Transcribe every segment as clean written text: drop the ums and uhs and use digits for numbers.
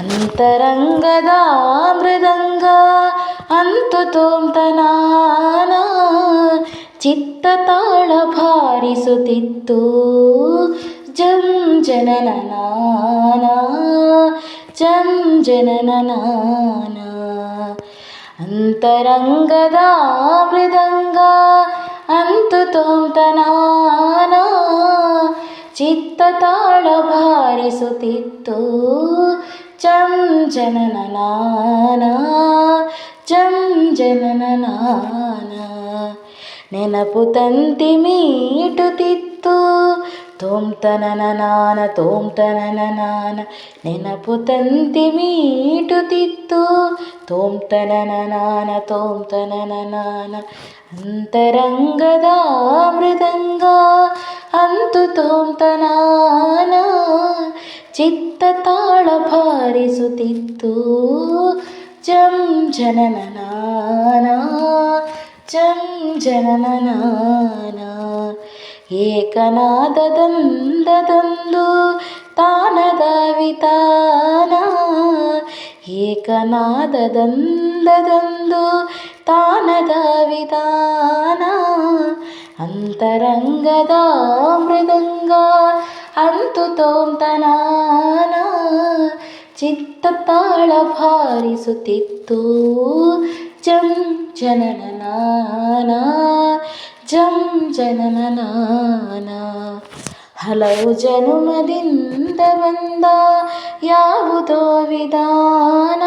ಅಂತರಂಗದ ಮೃದಂಗ ಅಂತು ತೋಂತನಾನ ಚಿತ್ತ ತಾಳ ಭಾರಿಸುತ್ತಿತ್ತು ಜಂ ಜನನ ನಾನ ಜಂ ಜನನ ನಾನ ಅಂತರಂಗದ ಮೃದಂಗ ಅಂತು ತೋಂತನಾನ ಚಿತ್ತ ತಾಳ ಭಾರಿಸುತ್ತಿತ್ತು ಜಂ ಜನನ ನಾನ ಜಂ ಜನನ ನಾನ ನೆನಪು ತಂತಿ ಮೀಟುತ್ತಿತ್ತು ತೋಂತನನ ನಾನ ತೋಂತನನ ನಾನ ನೆನಪು ತಂತಿ ಮೀಟುತ್ತಿತ್ತು ತೋಂತನನ ನಾನ ತೋಂತನನ ನಾನ ಅಂತರಂಗದ ಮೃದಂಗ ಅಂತು ತೋಂತನಾನ ಚಿತ್ತ ತಾಳ ಭಾರಿಸುತ್ತಿತ್ತು ಜಂ ಜನನ ನಾನ ಜಂ ಜನನ ನಾನ ಏಕನಾದದಂದದೊಂದು ತಾನದ ವಿತಾನ ಏಕನಾದದಂದದೊಂದು ತಾನದ ವಿತಾನ ಅಂತರಂಗದ ಮೃದಂಗ ಅಂತು ತೋಂತನಾನ ಚಿತ್ತ ತಾಳ ಭಾರಿಸುತ್ತಿತ್ತು ಜಂ ಜನನ ನಾನ ಜಂ ಜನನ ನಾನ ಹಲವು ಜನುಮದಿಂದ ಬಂದ ಯಾವುದೋ ವಿಧಾನ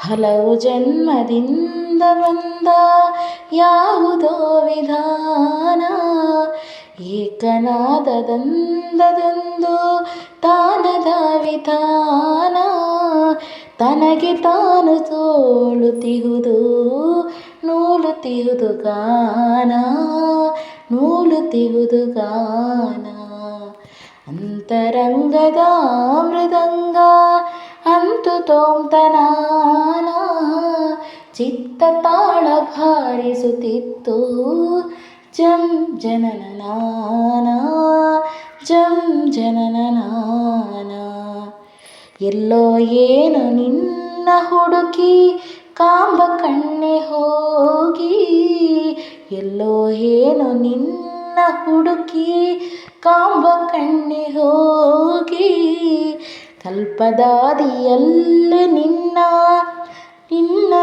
ಹಲವು ಜನ್ಮದಿಂದ ಬಂದ ಯಾವುದೋ ವಿಧಾನ ಏಕನಾದದಂದದೊಂದು ತಾನದ ವಿಧಾನ ತನಗೆ ತಾನು ತೋಳುತ್ತಿಹುದು ನೂಲುತ್ತಿಹುದು ಗಾನ ನೂಲುತ್ತಿಹುದು ಗಾನ ಅಂತರಂಗದ ಮೃದಂಗ ಅಂತು ತೋಂತನಾನ ಚಿತ್ತ ತಾಳ ಭಾರಿಸುತ್ತಿತ್ತು ಜಂ ಜನನ ನಾನ ಜಂ ಜನನ ನಾನ ಎಲ್ಲೋ ಏನು ನಿನ್ನ ಹುಡುಕಿ ಕಾಂಬ ಕಣ್ಣೆ ಹೋಗಿ ಎಲ್ಲೋ ಏನು ನಿನ್ನ ಹುಡುಕಿ ಕಾಂಬ ಕಣ್ಣೆ ಹೋಗಿ ಕಲ್ಪದಾದಿಯಲ್ಲೇ ನಿನ್ನ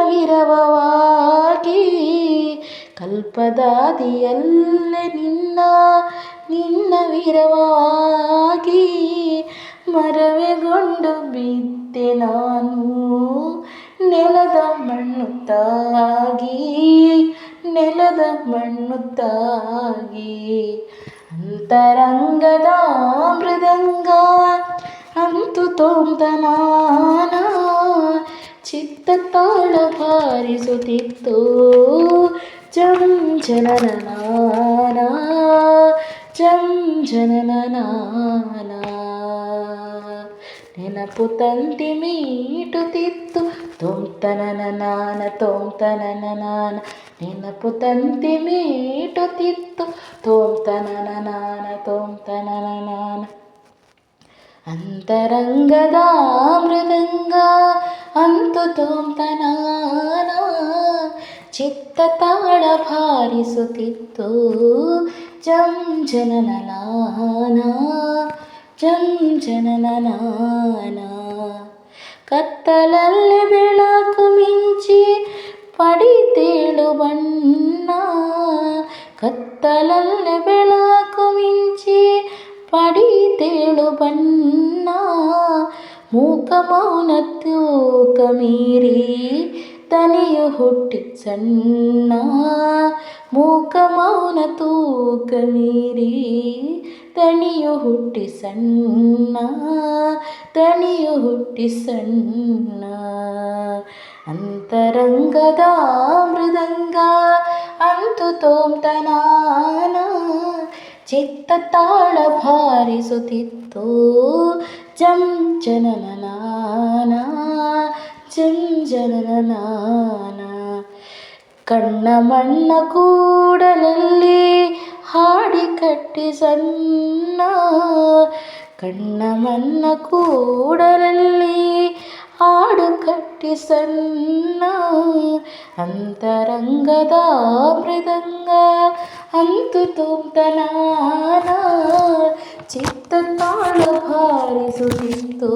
ವಿರವವಾಗಿ ಕಲ್ಪದಾದಿಯಲ್ಲೇ ನಿನ್ನ ವಿರವವಾಗಿ ಮರವೆಗೊಂಡು ಬಿದ್ದೆ ನಾನು ನೆಲದ ಮಣ್ಣು ತಾಗಿ ನೆಲದ ಮಣ್ಣು ತಾಗಿ ಅಂತರಂಗದ ಮೃದಂಗ ಅಂತು ತೋಂತನಾನ ಚಿತ್ತ ತಾಳ ಭಾರಿಸುತ್ತಿತ್ತು ಜಂ ಜನನ ನಾನ ಜಂ ಜನನ ನಾನ ನೆನಪು ತಂತಿ ಮೀಟುತ್ತಿತ್ತು ತೋಂತನನ ನಾನ ತೋಂತನನ ನಾನ ನೆನಪು ತಂತಿ ಮೀಟುತ್ತಿತ್ತು ತೋಂತನನ ನಾನ ತೋಂತನನ ನಾನ ಅಂತರಂಗದ ಮೃದಂಗ ಅಂತು ತೋಂತನಾನ ಚಿತ್ತ ತಾಳ ಭಾರಿಸುತ್ತಿತ್ತು ಜಂ ಜನನ ನಾನ ಜಂ ಜನನ ನಾನ ಕತ್ತಲಲ್ಲಿ ಬೆಳಕು ಮಿಂಚಿ ಪಡಿತೇಳು ಬಣ್ಣ ಕತ್ತಲಲ್ಲಿ ಬೆಳಕು ಮಿಂಚಿ ಪಡಿತೇಳು ಬಣ್ಣ ಮೂಕ ಮೌನ ತೂಕ ಮೀರಿ ತನಿಯು ಹುಟ್ಟಿ ಸಣ್ಣ ಮೂಕ ಮೌನ ತೂಕ ಮೀರಿ ತಣಿಯು ಹುಟ್ಟಿ ಸಣ್ಣ ತಣಿಯು ಹುಟ್ಟಿ ಸಣ್ಣ ಅಂತರಂಗದ ಮೃದಂಗ ಅಂತು ತೋಂತನಾನ ಚಿತ್ತ ತಾಳ ಭಾರಿಸುತ್ತಿತ್ತು ಜಂ ಜನನ ನಾನ ಜಂ ಜನನ ನಾನ ಕಣ್ಣ ಮಣ್ಣ ಕೂಡಲಲ್ಲಿ ಹಾಡಿ ಕಟ್ಟಿ ಸಣ್ಣ ಕಣ್ಣ ಮಣ್ಣ ಕೂಡಲಲ್ಲಿ ಸಣ್ಣ ಅಂತರಂಗದ ಮೃದಂಗ ಅಂತು ತೋಂತನಾನ ಚಿತ್ತ ತಾಳ ಭಾರಿಸುತ್ತಿತ್ತು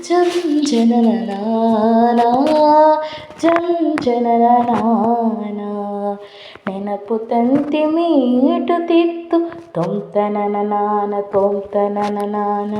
ಜಂ ಜನನನಾನ ಜಂ ಜನನನಾನ ನೆನಪು ತಂತಿ ಮೀಟುತ್ತಿತ್ತು ತೊಂತನನ ನಾನ ತೊಂತನನ ನಾನ